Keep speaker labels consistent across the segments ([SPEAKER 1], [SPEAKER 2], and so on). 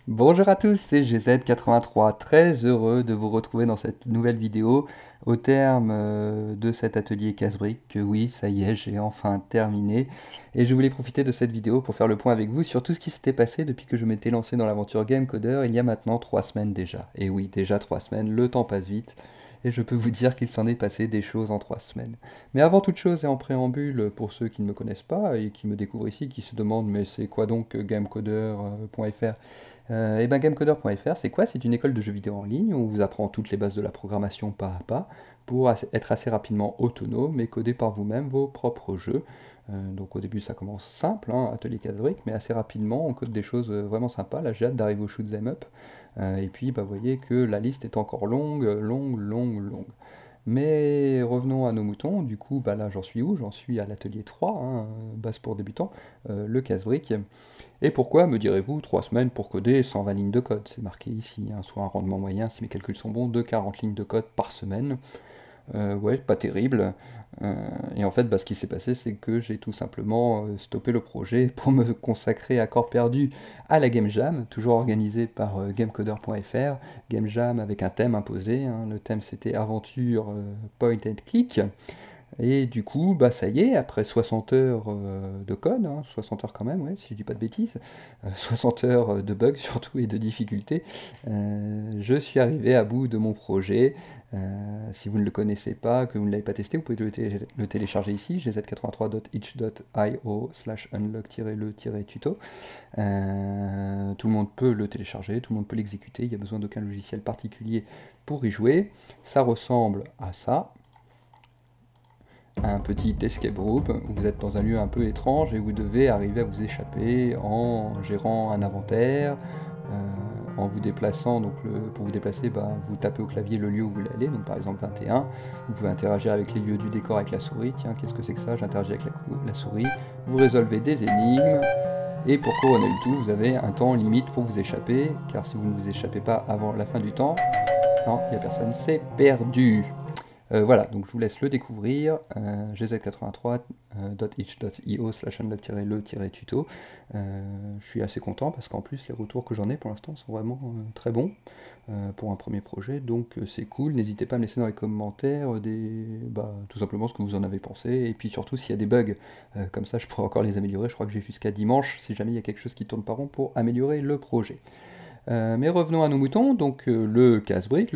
[SPEAKER 1] Bonjour à tous, c'est GZ83, très heureux de vous retrouver dans cette nouvelle vidéo au terme de cet atelier casse-briques, que oui, ça y est, j'ai enfin terminé. Et je voulais profiter de cette vidéo pour faire le point avec vous sur tout ce qui s'était passé depuis que je m'étais lancé dans l'aventure Game Coder il y a maintenant 3 semaines déjà. Et oui, déjà 3 semaines, le temps passe vite. Et je peux vous dire qu'il s'en est passé des choses en 3 semaines. Mais avant toute chose et en préambule, pour ceux qui ne me connaissent pas et qui me découvrent ici, qui se demandent mais c'est quoi donc gamecoder.fr. Et ben gamecoder.fr, c'est quoi? C'est une école de jeux vidéo en ligne où on vous apprend toutes les bases de la programmation pas à pas pour être assez rapidement autonome et coder par vous-même vos propres jeux. Donc au début ça commence simple, hein, atelier cadrique, mais assez rapidement on code des choses vraiment sympas. Là j'ai hâte d'arriver au shoot 'em up. Et puis bah, vous voyez que la liste est encore longue, longue, longue, longue. Mais revenons à nos moutons, du coup bah là j'en suis où? J'en suis à l'atelier 3, hein, base pour débutants, le casse-brique. Et pourquoi, me direz-vous, 3 semaines pour coder 120 lignes de code? C'est marqué ici, hein, soit un rendement moyen, si mes calculs sont bons, de 40 lignes de code par semaine. Ouais, pas terrible. Et en fait, bah, ce qui s'est passé, c'est que j'ai tout simplement stoppé le projet pour me consacrer à corps perdu à la Game Jam, toujours organisée par gamecoder.fr. Game Jam avec un thème imposé, hein. Le thème c'était aventure point and click. Et du coup, bah ça y est, après 60 heures de code, hein, 60 heures quand même, ouais, si je dis pas de bêtises, 60 heures de bugs surtout et de difficultés, je suis arrivé à bout de mon projet. Si vous ne le connaissez pas, que vous ne l'avez pas testé, vous pouvez le télécharger ici, gz83.itch.io/unlock-le-tuto. Tout le monde peut le télécharger, tout le monde peut l'exécuter, il n'y a besoin d'aucun logiciel particulier pour y jouer. Ça ressemble à ça, un petit escape room où vous êtes dans un lieu un peu étrange et vous devez arriver à vous échapper en gérant un inventaire, en vous déplaçant. Donc pour vous déplacer, bah, vous tapez au clavier le lieu où vous voulez aller, donc par exemple 21. Vous pouvez interagir avec les lieux du décor avec la souris. Tiens, qu'est-ce que c'est que ça? J'interagis avec la souris. Vous résolvez des énigmes. Et pour couronner le tout, vous avez un temps limite pour vous échapper, car si vous ne vous échappez pas avant la fin du temps, non, il n'y a personne, c'est perdu. Voilà, donc je vous laisse le découvrir, gz83.itch.io/unlock-le-tuto. Je suis assez content parce qu'en plus les retours que j'en ai pour l'instant sont vraiment très bons pour un premier projet, donc c'est cool. N'hésitez pas à me laisser dans les commentaires tout simplement ce que vous en avez pensé, et puis surtout s'il y a des bugs, comme ça je pourrais encore les améliorer. Je crois que j'ai jusqu'à dimanche si jamais il y a quelque chose qui tourne pas rond pour améliorer le projet. Mais revenons à nos moutons, donc le casse-brique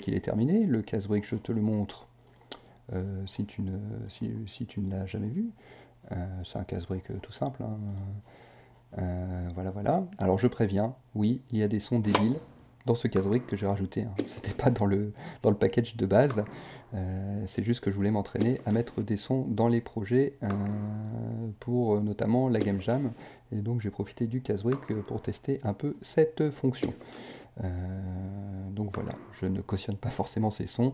[SPEAKER 1] il est terminé, le casse-brique je te le montre si tu ne l'as jamais vu. C'est un casse-brique tout simple, hein. Voilà, voilà. Alors je préviens, oui, il y a des sons débiles dans ce casse-brique que j'ai rajouté, hein. C'était pas dans le package de base. C'est juste que je voulais m'entraîner à mettre des sons dans les projets pour notamment la Game Jam. Et donc j'ai profité du casse-brique pour tester un peu cette fonction. Donc voilà, je ne cautionne pas forcément ces sons,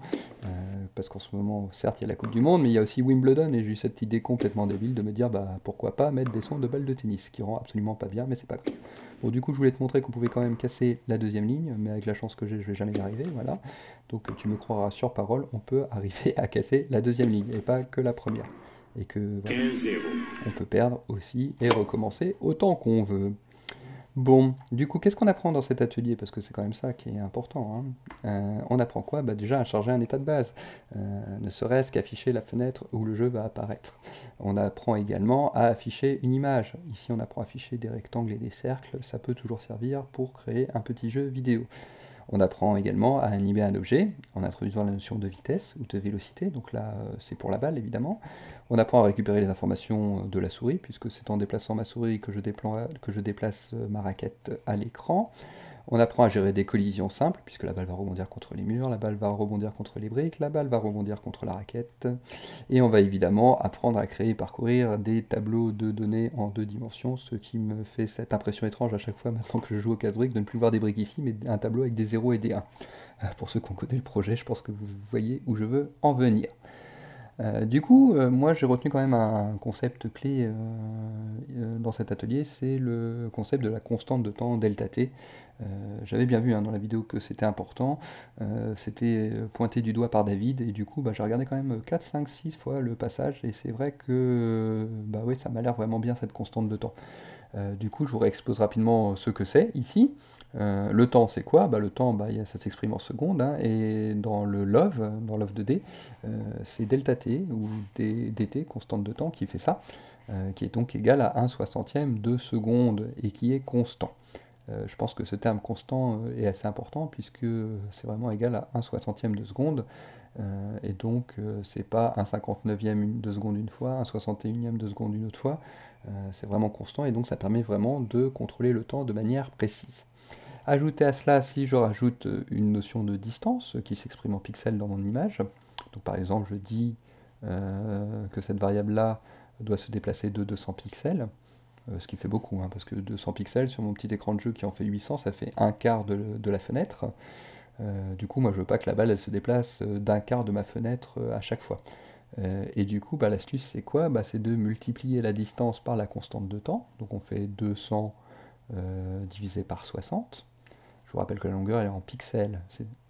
[SPEAKER 1] parce qu'en ce moment, certes, il y a la Coupe du Monde, mais il y a aussi Wimbledon, et j'ai eu cette idée complètement débile de me dire, bah pourquoi pas mettre des sons de balles de tennis, qui rend absolument pas bien, mais c'est pas grave. Bon, du coup, je voulais te montrer qu'on pouvait quand même casser la deuxième ligne, mais avec la chance que j'ai, je vais jamais y arriver, voilà. Donc tu me croiras sur parole, on peut arriver à casser la deuxième ligne, et pas que la première. Et que voilà, on peut perdre aussi et recommencer autant qu'on veut. Bon, du coup, qu'est-ce qu'on apprend dans cet atelier? Parce que c'est quand même ça qui est important, hein. On apprend quoi? Bah, déjà à charger un état de base, ne serait-ce qu'afficher la fenêtre où le jeu va apparaître. On apprend également à afficher une image. Ici, on apprend à afficher des rectangles et des cercles. Ça peut toujours servir pour créer un petit jeu vidéo. On apprend également à animer un objet en introduisant la notion de vitesse ou de vélocité, donc là c'est pour la balle évidemment. On apprend à récupérer les informations de la souris, puisque c'est en déplaçant ma souris que je déplace ma raquette à l'écran. On apprend à gérer des collisions simples, puisque la balle va rebondir contre les murs, la balle va rebondir contre les briques, la balle va rebondir contre la raquette. Et on va évidemment apprendre à créer et parcourir des tableaux de données en 2 dimensions, ce qui me fait cette impression étrange à chaque fois maintenant que je joue au casse-briques de ne plus voir des briques ici, mais un tableau avec des 0 et des 1. Pour ceux qui ont codé le projet, je pense que vous voyez où je veux en venir. Du coup, moi j'ai retenu quand même un concept clé dans cet atelier, c'est le concept de la constante de temps delta t. J'avais bien vu, hein, dans la vidéo que c'était important, c'était pointé du doigt par David, et du coup bah, j'ai regardé quand même 4, 5, 6 fois le passage, et c'est vrai que bah, ouais, ça m'a l'air vraiment bien cette constante de temps. Du coup, je vous réexpose rapidement ce que c'est ici. Le temps, c'est quoi? Le temps, ça s'exprime en secondes, hein, et dans love de D, c'est delta t, ou dt, constante de temps, qui fait ça, qui est donc égal à 1/60 de seconde, et qui est constant. Je pense que ce terme constant est assez important, puisque c'est vraiment égal à 1/60 de seconde, et donc c'est pas 1/59e de seconde une fois, 1/61e de seconde une autre fois, c'est vraiment constant, et donc ça permet vraiment de contrôler le temps de manière précise. Ajouter à cela, si je rajoute une notion de distance qui s'exprime en pixels dans mon image, donc par exemple je dis que cette variable-là doit se déplacer de 200 pixels, ce qui fait beaucoup, hein, parce que 200 pixels sur mon petit écran de jeu qui en fait 800, ça fait un quart de la fenêtre. Du coup, moi je veux pas que la balle elle se déplace d'un quart de ma fenêtre à chaque fois. Et du coup, l'astuce c'est quoi? C'est de multiplier la distance par la constante de temps, donc on fait 200 divisé par 60. Je vous rappelle que la longueur elle est en pixels,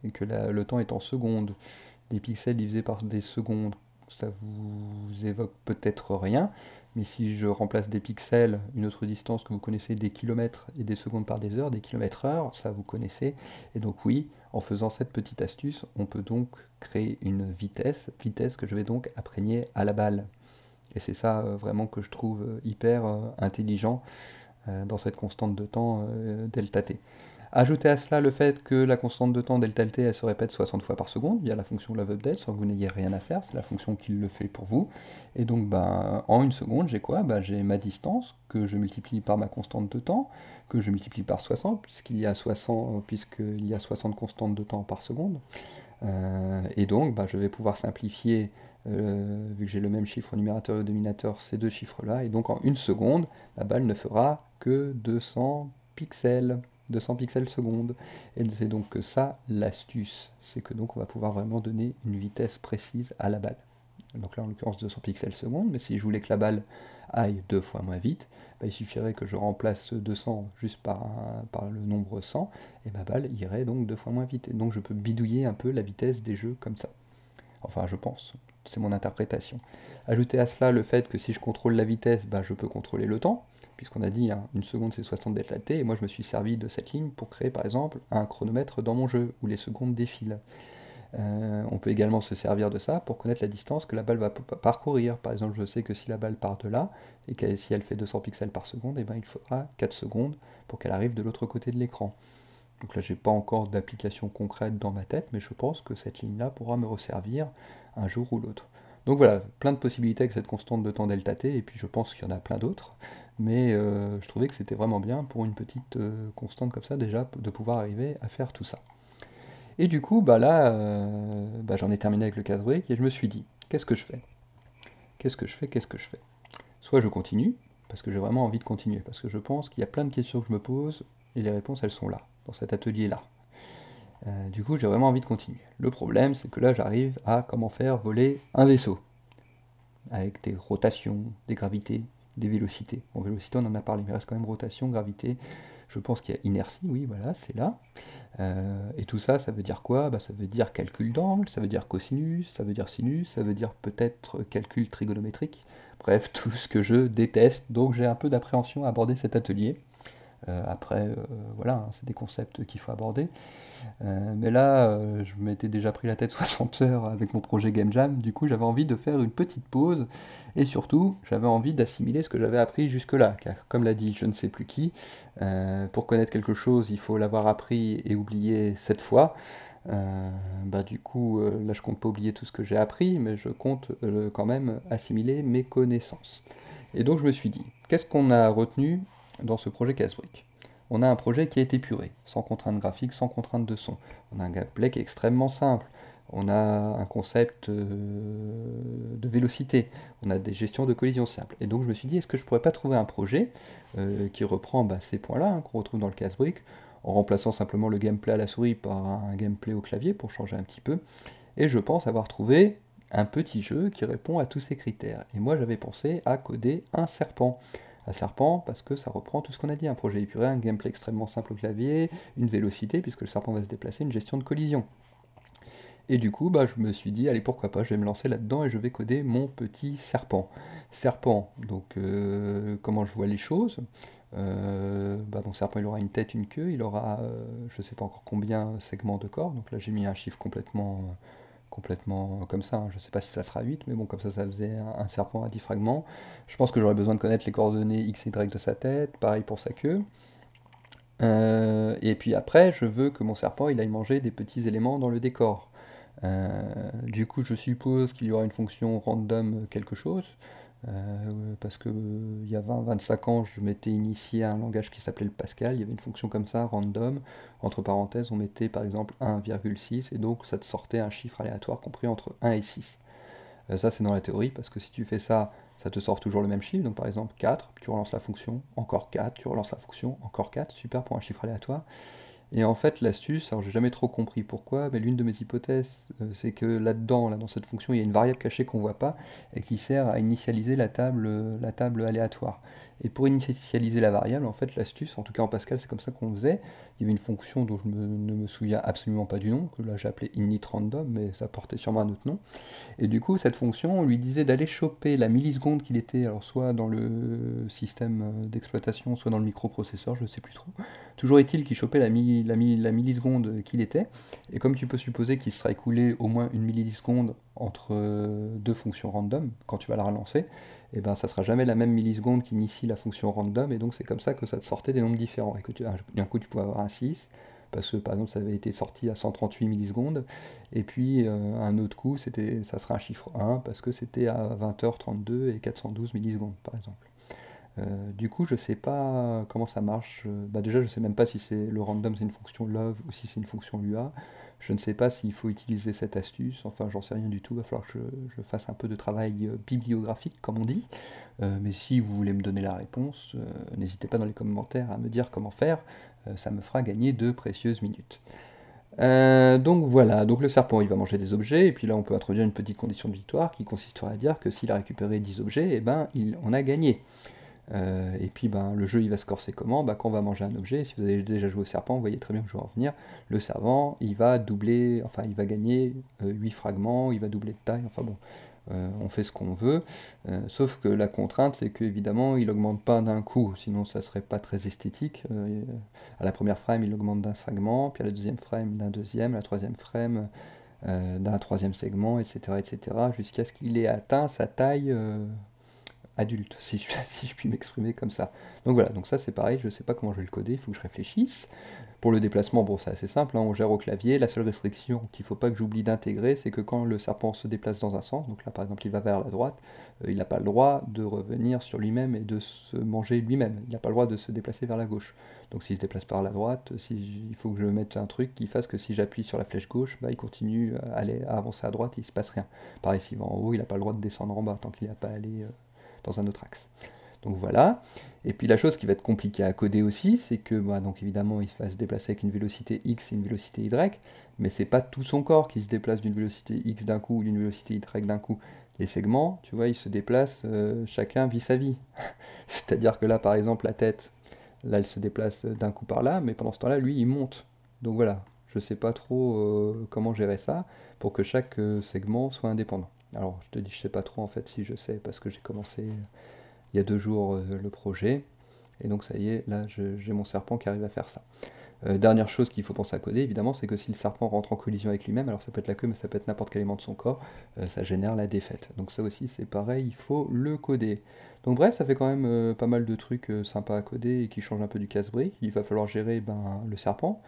[SPEAKER 1] et que le temps est en secondes. Des pixels divisés par des secondes, ça vous évoque peut-être rien, mais si je remplace des pixels, une autre distance que vous connaissez, des kilomètres, et des secondes par des heures, des kilomètres heure, ça vous connaissez. Et donc oui, en faisant cette petite astuce, on peut donc créer une vitesse que je vais donc imprégner à la balle. Et c'est ça vraiment que je trouve hyper intelligent dans cette constante de temps delta t. Ajoutez à cela le fait que la constante de temps delta t elle se répète 60 fois par seconde via la fonction loveUpdate, sans que vous n'ayez rien à faire, c'est la fonction qui le fait pour vous. Et donc en une seconde, j'ai quoi? J'ai ma distance que je multiplie par ma constante de temps, que je multiplie par 60, puisqu'il y a 60 constantes de temps par seconde. Et donc je vais pouvoir simplifier, vu que j'ai le même chiffre au numérateur et au dénominateur, ces deux chiffres-là, et donc en une seconde, la balle ne fera que 200 pixels seconde. Et c'est donc ça l'astuce, c'est que donc on va pouvoir vraiment donner une vitesse précise à la balle. Donc là en l'occurrence 200 pixels seconde, mais si je voulais que la balle aille 2 fois moins vite, il suffirait que je remplace 200 juste par le nombre 100, et ma balle irait donc 2 fois moins vite. Et donc je peux bidouiller un peu la vitesse des jeux comme ça. Enfin je pense, c'est mon interprétation. Ajouter à cela le fait que si je contrôle la vitesse, je peux contrôler le temps, puisqu'on a dit une seconde c'est 60 delta t, et moi je me suis servi de cette ligne pour créer par exemple un chronomètre dans mon jeu, où les secondes défilent. On peut également se servir de ça pour connaître la distance que la balle va parcourir. Par exemple, je sais que si la balle part de là, et que si elle fait 200 pixels par seconde, il faudra 4 secondes pour qu'elle arrive de l'autre côté de l'écran. Donc là, j'ai pas encore d'application concrète dans ma tête, mais je pense que cette ligne-là pourra me resservir un jour ou l'autre. Donc voilà, plein de possibilités avec cette constante de temps delta t, et puis je pense qu'il y en a plein d'autres, mais je trouvais que c'était vraiment bien pour une petite constante comme ça, déjà, de pouvoir arriver à faire tout ça. Et du coup, j'en ai terminé avec le casse-brique, et je me suis dit, qu'est-ce que je fais? Qu'est-ce que je fais? Soit je continue, parce que j'ai vraiment envie de continuer, parce que je pense qu'il y a plein de questions que je me pose, et les réponses, elles sont là, dans cet atelier-là. Du coup, j'ai vraiment envie de continuer. Le problème, c'est que là, j'arrive à comment faire voler un vaisseau, avec des rotations, des gravités, des vélocités. Bon, vélocité, on en a parlé, mais il reste quand même rotation, gravité. Je pense qu'il y a inertie, oui, voilà, c'est là. Et tout ça, ça veut dire quoi? Ça veut dire calcul d'angle, ça veut dire cosinus, ça veut dire sinus, ça veut dire peut-être calcul trigonométrique. Bref, tout ce que je déteste. Donc j'ai un peu d'appréhension à aborder cet atelier. Après, voilà, c'est des concepts qu'il faut aborder. Mais là, je m'étais déjà pris la tête 60 heures avec mon projet Game Jam, du coup j'avais envie de faire une petite pause, et surtout j'avais envie d'assimiler ce que j'avais appris jusque-là, car comme l'a dit je ne sais plus qui, pour connaître quelque chose il faut l'avoir appris et oublié 7 fois. Du coup là je compte pas oublier tout ce que j'ai appris, mais je compte quand même assimiler mes connaissances. Et donc je me suis dit, qu'est-ce qu'on a retenu dans ce projet Casse-Brique? On a un projet qui est épuré, sans contrainte graphique, sans contrainte de son. On a un gameplay qui est extrêmement simple. On a un concept de vélocité. On a des gestions de collision simples. Et donc je me suis dit, est-ce que je pourrais pas trouver un projet qui reprend ces points-là, qu'on retrouve dans le casse-brique, en remplaçant simplement le gameplay à la souris par un gameplay au clavier pour changer un petit peu. Et je pense avoir trouvé un petit jeu qui répond à tous ces critères. Et moi j'avais pensé à coder un serpent. Un serpent parce que ça reprend tout ce qu'on a dit, un projet épuré, un gameplay extrêmement simple au clavier, une vélocité puisque le serpent va se déplacer, une gestion de collision. Et du coup, je me suis dit, allez, pourquoi pas, je vais me lancer là-dedans et je vais coder mon petit serpent. Serpent, donc comment je vois les choses. Mon serpent, il aura une tête, une queue, il aura, je ne sais pas encore combien segments de corps. Donc là, j'ai mis un chiffre complètement comme ça, hein. Je ne sais pas si ça sera 8, mais bon, comme ça faisait un serpent à 10 fragments. Je pense que j'aurais besoin de connaître les coordonnées x et y de sa tête, pareil pour sa queue. Et puis après, je veux que mon serpent il aille manger des petits éléments dans le décor. Du coup, je suppose qu'il y aura une fonction random quelque chose, parce que il y a 20-25 ans, je m'étais initié à un langage qui s'appelait le Pascal. Il y avait une fonction comme ça, random. Entre parenthèses, on mettait par exemple 1,6, et donc ça te sortait un chiffre aléatoire compris entre 1 et 6. Ça, c'est dans la théorie, parce que si tu fais ça, ça te sort toujours le même chiffre. Donc par exemple 4, tu relances la fonction, encore 4, tu relances la fonction, encore 4, super pour un chiffre aléatoire. Et en fait, l'astuce, alors j'ai jamais trop compris pourquoi, mais l'une de mes hypothèses, c'est que là-dedans, là, dans cette fonction, il y a une variable cachée qu'on voit pas et qui sert à initialiser la table aléatoire. Et pour initialiser la variable, en fait, l'astuce, en tout cas en Pascal, c'est comme ça qu'on faisait. Il y avait une fonction dont ne me souviens absolument pas du nom, que là j'ai appelé init_random, mais ça portait sûrement un autre nom. Et du coup, cette fonction, on lui disait d'aller choper la milliseconde qu'il était, alors soit dans le système d'exploitation, soit dans le microprocesseur, je ne sais plus trop. Toujours est-il qu'il chopait la milliseconde qu'il était, et comme tu peux supposer qu'il sera écoulé au moins une milliseconde entre deux fonctions random, quand tu vas la relancer, et ben ça sera jamais la même milliseconde qu'initie la fonction random, et donc c'est comme ça que ça te sortait des nombres différents, et que d'un coup tu pouvais avoir un 6, parce que par exemple ça avait été sorti à 138 millisecondes, et puis un autre coup ça serait un chiffre 1 parce que c'était à 20h32 et 412 millisecondes par exemple. Du coup je sais pas comment ça marche. Déjà je sais même pas si c'est le random c'est une fonction love ou si c'est une fonction lua. Je ne sais pas s'il faut utiliser cette astuce, enfin j'en sais rien du tout, il va falloir que je fasse un peu de travail bibliographique comme on dit. Mais si vous voulez me donner la réponse, n'hésitez pas dans les commentaires à me dire comment faire, ça me fera gagner de précieuses minutes. Donc voilà, donc le serpent il va manger des objets, et puis là on peut introduire une petite condition de victoire qui consisterait à dire que s'il a récupéré 10 objets, et ben on a gagné. Et puis le jeu il va se corser comment? Quand on va manger un objet, si vous avez déjà joué au serpent, vous voyez très bien que je vais en venir, le serpent il va doubler, enfin il va gagner 8 fragments, il va doubler de taille, enfin bon, on fait ce qu'on veut, sauf que la contrainte c'est qu'évidemment il augmente pas d'un coup, sinon ça serait pas très esthétique. À la première frame il augmente d'un segment, puis à la deuxième frame d'un deuxième, à la troisième frame d'un troisième segment, etc., jusqu'à ce qu'il ait atteint sa taille adulte, si je puis m'exprimer comme ça. Donc voilà, donc ça c'est pareil, je sais pas comment je vais le coder, il faut que je réfléchisse. Pour le déplacement, bon c'est assez simple, hein, on gère au clavier, la seule restriction qu'il ne faut pas que j'oublie d'intégrer, c'est que quand le serpent se déplace dans un sens, donc là par exemple il va vers la droite, il n'a pas le droit de revenir sur lui-même et de se manger lui-même, il n'a pas le droit de se déplacer vers la gauche. Donc s'il se déplace par la droite, il faut que je mette un truc qui fasse que si j'appuie sur la flèche gauche, il continue à avancer à droite et il ne se passe rien. Pareil, s'il va en haut, il n'a pas le droit de descendre en bas tant qu'il n'a pas allé dans un autre axe. Donc voilà. Et puis la chose qui va être compliquée à coder aussi, c'est que donc évidemment il va se déplacer avec une vélocité x et une vélocité y, mais c'est pas tout son corps qui se déplace d'une vélocité x d'un coup ou d'une vélocité y d'un coup. Les segments, tu vois, ils se déplacent chacun vis-à-vis. C'est-à-dire que là, par exemple, la tête, là, elle se déplace d'un coup par là, mais pendant ce temps-là, lui, il monte. Donc voilà, je sais pas trop comment gérer ça pour que chaque segment soit indépendant. Alors, je te dis, je sais pas trop en fait si je sais, parce que j'ai commencé il y a 2 jours le projet, et donc ça y est, là j'ai mon serpent qui arrive à faire ça. Dernière chose qu'il faut penser à coder, évidemment, c'est que si le serpent rentre en collision avec lui-même, alors ça peut être la queue, mais ça peut être n'importe quel élément de son corps, ça génère la défaite. Donc ça aussi, c'est pareil, il faut le coder. Donc bref, ça fait quand même pas mal de trucs sympas à coder et qui changent un peu du casse-brique. Il va falloir gérer le serpent,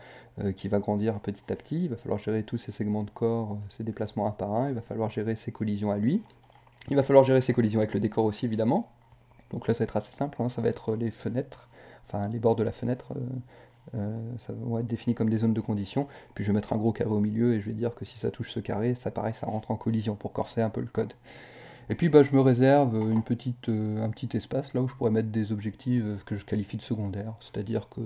[SPEAKER 1] qui va grandir petit à petit, il va falloir gérer tous ses segments de corps, ses déplacements un par un, il va falloir gérer ses collisions à lui, il va falloir gérer ses collisions avec le décor aussi, évidemment. Donc là, ça va être assez simple, hein, ça va être les fenêtres, enfin les bords de la fenêtre, ça va être défini comme des zones de condition. Puis je vais mettre un gros carré au milieu et je vais dire que si ça touche ce carré, ça pareil, ça rentre en collision pour corser un peu le code. Et puis je me réserve un petit espace là où je pourrais mettre des objectifs que je qualifie de secondaires. C'est-à-dire que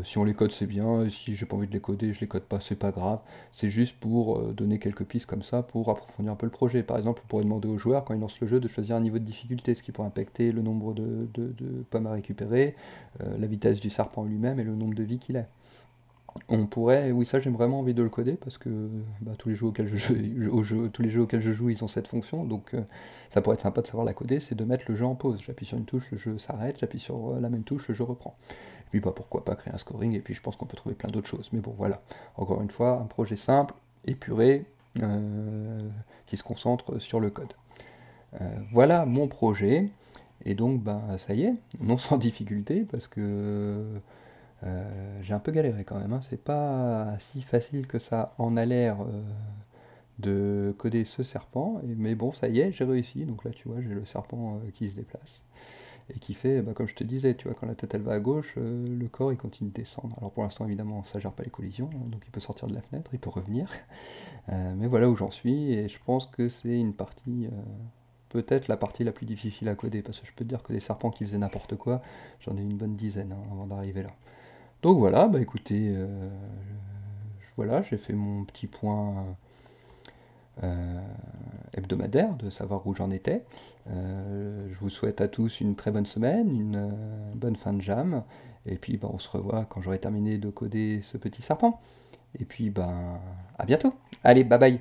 [SPEAKER 1] si on les code c'est bien, et si j'ai pas envie de les coder, je les code pas, c'est pas grave. C'est juste pour donner quelques pistes comme ça pour approfondir un peu le projet. Par exemple, on pourrait demander aux joueurs quand ils lancent le jeu de choisir un niveau de difficulté, ce qui pourrait impacter le nombre de pommes à récupérer, la vitesse du serpent lui-même et le nombre de vies qu'il a. On pourrait, oui, ça j'ai vraiment envie de le coder parce que bah, tous les jeux auxquels tous les jeux auxquels je joue, ils ont cette fonction, donc ça pourrait être sympa de savoir la coder, c'est de mettre le jeu en pause. J'appuie sur une touche, le jeu s'arrête, j'appuie sur la même touche, le jeu reprend. Et puis bah, pourquoi pas créer un scoring, et puis je pense qu'on peut trouver plein d'autres choses. Mais bon, voilà. Encore une fois, un projet simple, épuré, qui se concentre sur le code. Voilà mon projet. Et donc, bah, ça y est, non sans difficulté, parce que j'ai un peu galéré quand même, hein. C'est pas si facile que ça en a l'air de coder ce serpent, mais bon, ça y est, j'ai réussi. Donc là, tu vois, j'ai le serpent qui se déplace et qui fait, bah, comme je te disais, tu vois, quand la tête elle va à gauche, le corps il continue de descendre. Alors pour l'instant, évidemment, ça gère pas les collisions, hein, donc il peut sortir de la fenêtre, il peut revenir. Mais voilà où j'en suis, et je pense que c'est une partie, peut-être la partie la plus difficile à coder, parce que je peux te dire que des serpents qui faisaient n'importe quoi, j'en ai une bonne dizaine hein, avant d'arriver là. Donc voilà, bah écoutez, voilà, j'ai fait mon petit point euh, hebdomadaire de savoir où j'en étais. Je vous souhaite à tous une très bonne semaine, une bonne fin de jam, et puis bah, on se revoit quand j'aurai terminé de coder ce petit serpent. Et puis bah, à bientôt. Allez, bye bye.